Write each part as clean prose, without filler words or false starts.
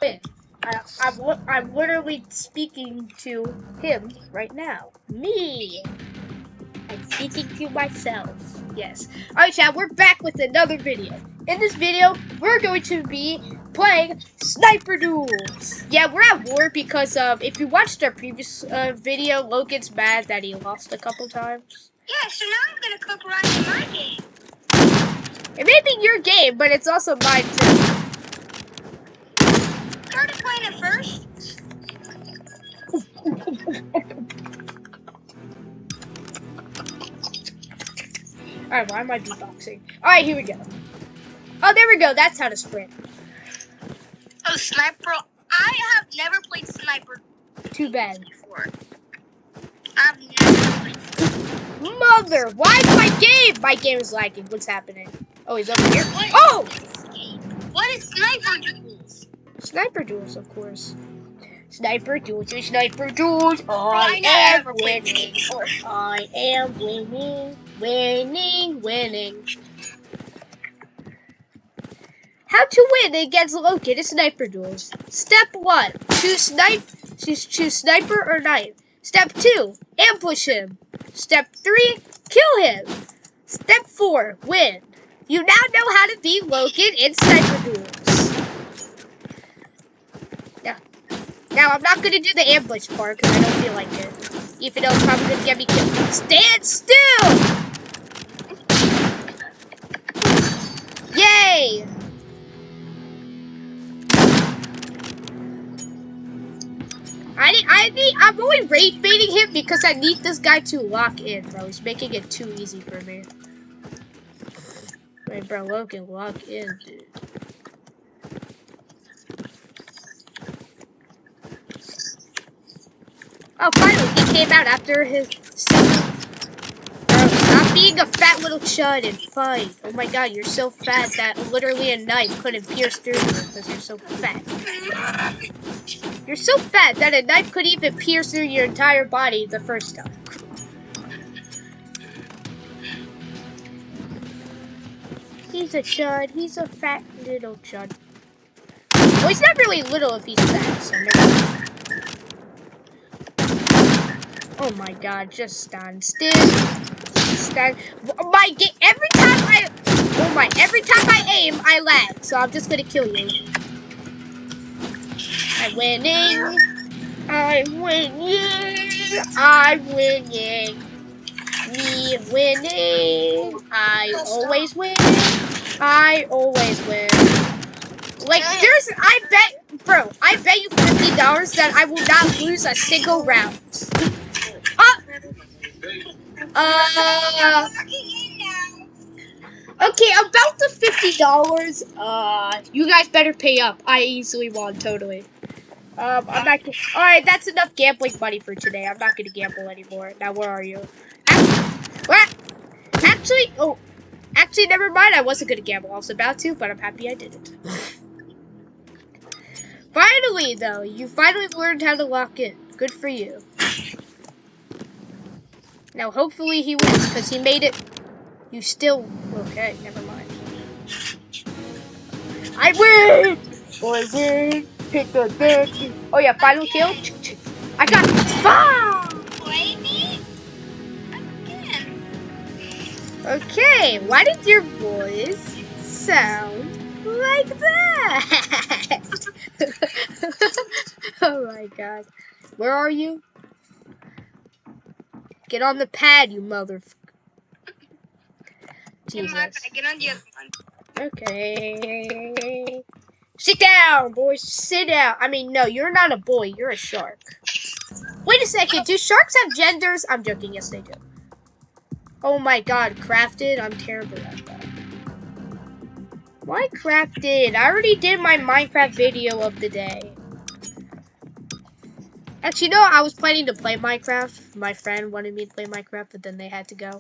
win. I'm literally speaking to him right now. Me. I'm speaking to myself. Yes. Alright, chat, we're back with another video. In this video, we're going to be playing Sniper Duels. Yeah, we're at war because if you watched our previous video, Logan's mad that he lost a couple times. Yeah, so now I'm gonna cook right in my game. It may be your game, but it's also mine too. Started playing it first. Alright, why am I beatboxing? Alright, here we go. Oh, there we go. That's how to sprint. Oh, Sniper. I have never played Sniper Too bad. before. I've never played. Mother, why is my game? My game is lagging. What's happening? Oh, he's over here. What Oh! What is Sniper Duels? Sniper Duels, of course. Sniper Duels, Sniper Duels. I am never played this winning. game before. I am winning. Winning. How to win against Logan in Sniper Duels. Step 1. Choose sniper or knife. Step 2. Ambush him. Step 3. Kill him. Step 4. Win. You now know how to beat Logan in Sniper Duels. Now I'm not gonna do the ambush part because I don't feel like it. Even though it's probably gonna get me killed. Stand still! Yay! I'm only rage baiting him because I need this guy to lock in, bro. He's making it too easy for me. Wait, bro, Logan, lock in, dude. Oh, finally, he came out after his... Bro, stop being a fat little chud and fight. Oh my god, you're so fat that literally a knife couldn't pierce through you because you're so fat. You're so fat that a knife couldn't even pierce through your entire body the first time. He's a chud. He's a fat little chud. Well, he's not really little if he's fat, so never mind. Oh my god, just stand still. Stand. My game. Every time I aim, I lag. So I'm just gonna kill you. I'm winning. I'm winning. Me winning. I always win. Like I bet you $50 that I will not lose a single round. Okay, about the $50. You guys better pay up. I easily won, totally. I'm not gonna. All right, that's enough gambling money for today. I'm not gonna gamble anymore. Now, where are you? Actually, never mind. I wasn't gonna gamble. I was about to, but I'm happy I didn't. Finally, though, you finally learned how to lock in. Good for you. Now, hopefully he wins, because he made it. You still... Okay, never mind. I win! Pick the deck. Oh, yeah, final kill. I got this. Okay, why did your voice sound like that? Oh, my God. Where are you? Get on the pad, you motherfucker. Jesus. Get on the other one. Okay. Sit down, boys. Sit down. I mean, no, you're not a boy. You're a shark. Wait a second. Do sharks have genders? I'm joking. Yes, they do. Oh my god. Crafted? I'm terrible at that. Why crafted? I already did my Minecraft video of the day. Actually, no, I was planning to play Minecraft. My friend wanted me to play Minecraft, but then they had to go.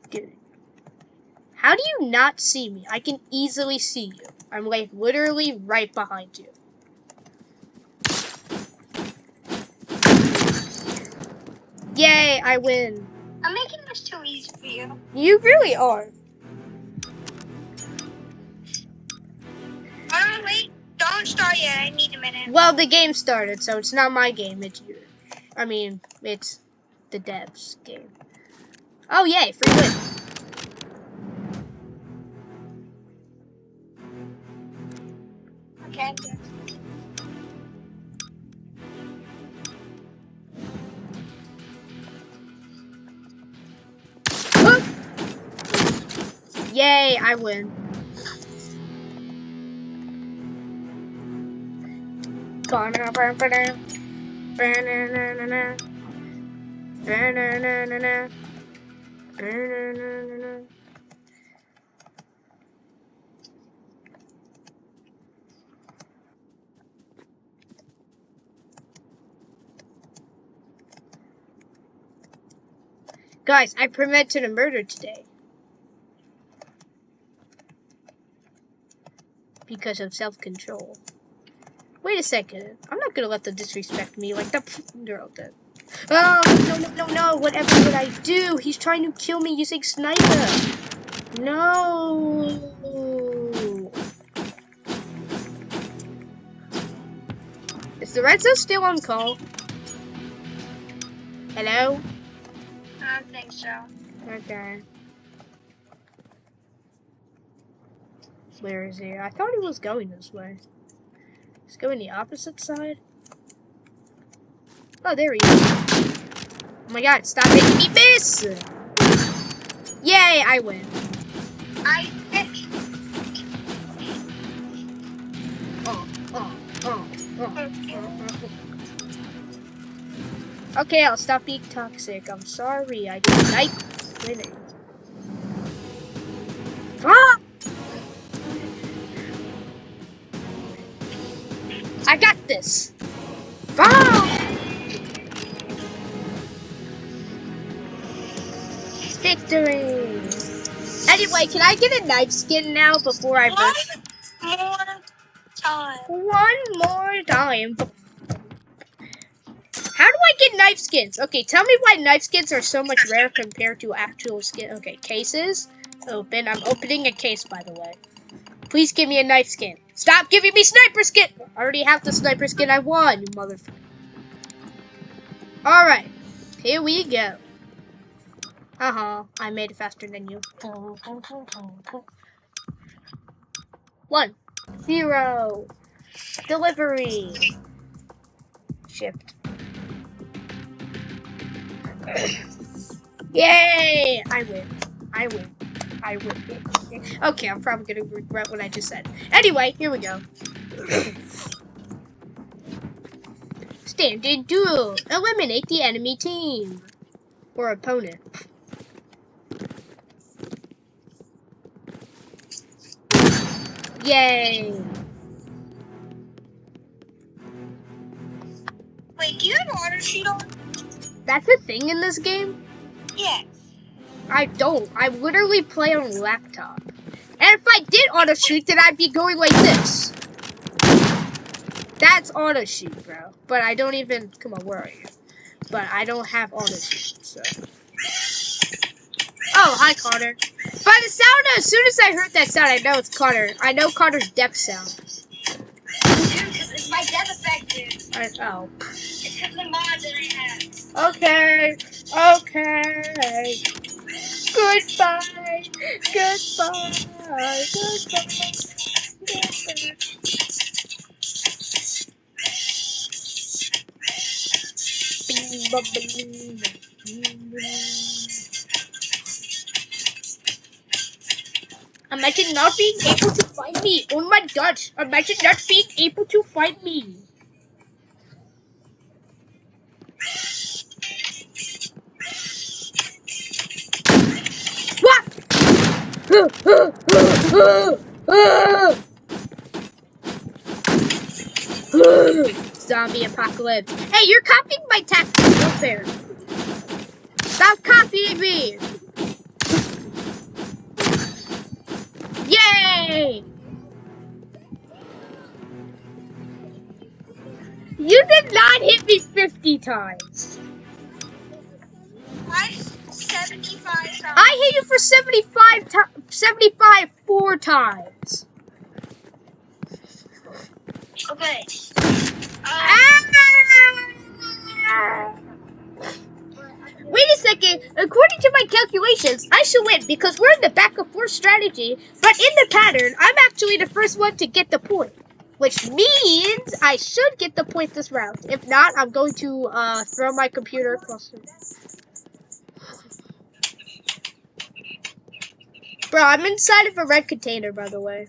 Dude. How do you not see me? I can easily see you. I'm like literally right behind you. Yay, I win. I'm making this too easy for you. You really are. don't start yet. I need a minute. Well, the game started, so it's not my game. It's yours. I mean, it's the devs' game. Oh, yay, free win. Okay. Yay, I win. Guys, I prevented a murder today. Because of self-control. Wait a second. I'm not gonna let them disrespect me like the girl did. Oh, no. Whatever would I do? He's trying to kill me using sniper. No. Is the red zone still on call? Hello? I don't think so. Okay. Where is he? I thought he was going this way. He's going the opposite side. Oh, there he is. Oh my god, stop making me miss! Yay, I win. Okay, I'll stop being toxic. I'm sorry. I didn't like winning. Ah! I got this. Ah! Victory. Anyway, can I get a knife skin now before I burst? One more time. How do I get knife skins? Okay, tell me why knife skins are so much rare compared to actual skin. Okay, cases. Open. I'm opening a case, by the way. Please give me a knife skin. Stop giving me sniper skin! I already have the sniper skin I want, you motherfucker. Alright. Here we go. I made it faster than you. 1, 0. Delivery. Shipped. Yay! I win. Okay, I'm probably gonna regret what I just said. Anyway, here we go. Standard duel. Eliminate the enemy team. Or opponent. Yay! Wait, do you have auto sheet on? That's a thing in this game? Yes. I don't. I literally play on a laptop. And if I did auto shoot, then I'd be going like this. That's auto shoot, bro. But I don't even. Come on, where are you? But I don't have auto shoot, so. Oh, hi, Connor. By the sound, as soon as I heard that sound, I know it's Connor. I know Connor's depth sound. Dude, because it's my death effective. Oh. It's because the mod that I have. Okay. Goodbye. Imagine not being able to find me. Oh my gosh. Imagine not being able to find me. What? Zombie apocalypse. Hey, you're copying my tactics. No fair. Stop copying me. Yay! You did not hit me 50 times. I 75 times. I hit you for 75 4 times. Okay. Wait a second. According to my calculations, I should win because we're in the back and forth strategy. But in the pattern, I'm actually the first one to get the point, which means I should get the point this round. If not, I'm going to throw my computer across the room. Bro, I'm inside of a red container, by the way.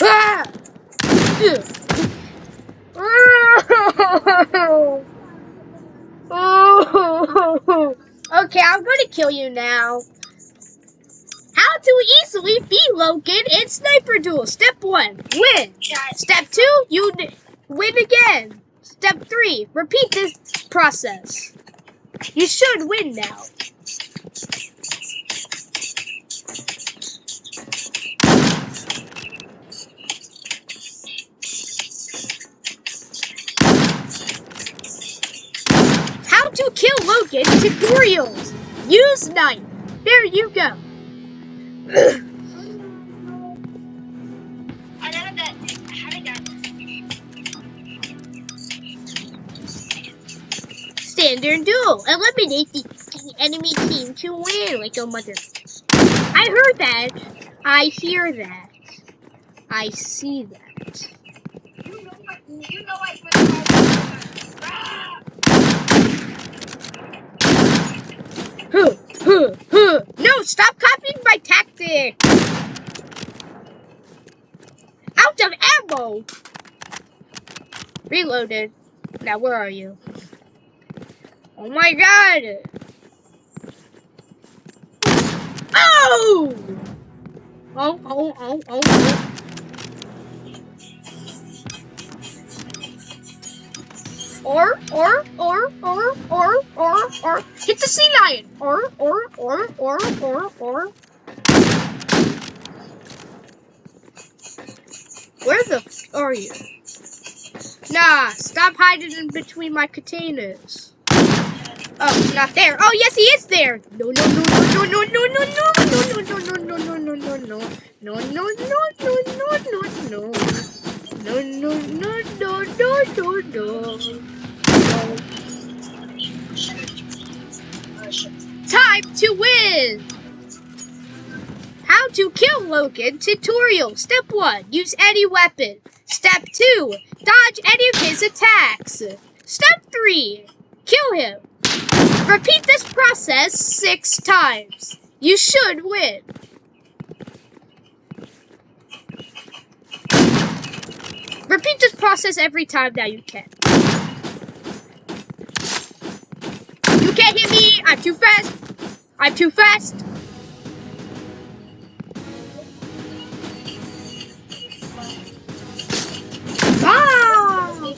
Ah! Oh. Okay, I'm gonna kill you now. How to easily beat Logan in Sniper Duel. Step 1, win. Step 2, you win again. Step 3, repeat this process. You should win now. How to kill Logan tutorials. Use knife. There you go. Standard duel. Eliminate the enemy team to win like a mother. I heard that. I hear that. I see that. No, stop copying my tactic. Out of ammo. Reloaded. Now, where are you? Oh my god. Oh! Oh. Or. Hit the sea lion. Or. Where the f are you? Nah, stop hiding in between my containers. Oh, he's not there. Oh, yes, he is there. No. Time to win. How to kill Logan tutorial. Step 1, use any weapon. Step 2, dodge any of his attacks. Step 3, kill him. Repeat this process 6 times. You should win. Repeat this process every time that you can. You can't hit me. I'm too fast. Ah!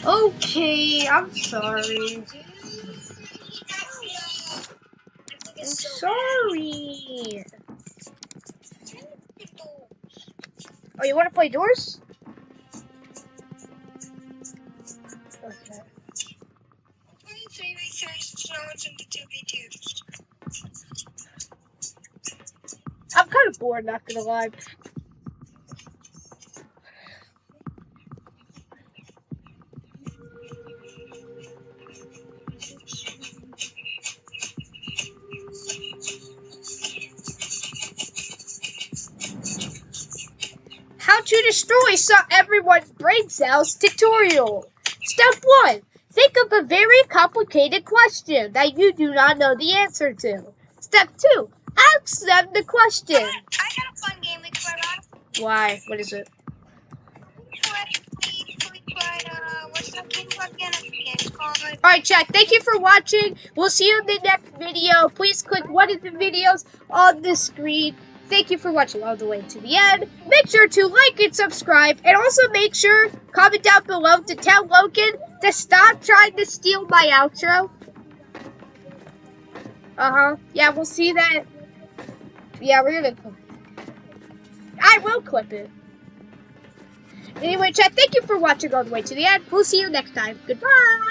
Okay, I'm sorry. Oh, you want to play Duels? Okay. I'm kind of bored, not gonna lie. How to destroy everyone's brain cells tutorial. Step 1. Think of a very complicated question that you do not know the answer to. Step 2. Ask them the question. I got a fun game we could run. Why? What is it? What's that game called again? It's called... Alright, chat. Thank you for watching. We'll see you in the next video. Please click one of the videos on the screen. Thank you for watching all the way to the end. Make sure to like and subscribe. And also make sure, comment down below to tell Logan to stop trying to steal my outro. Yeah, we'll see that. Yeah, we're gonna clip it. I will clip it. Anyway, chat, thank you for watching all the way to the end. We'll see you next time. Goodbye.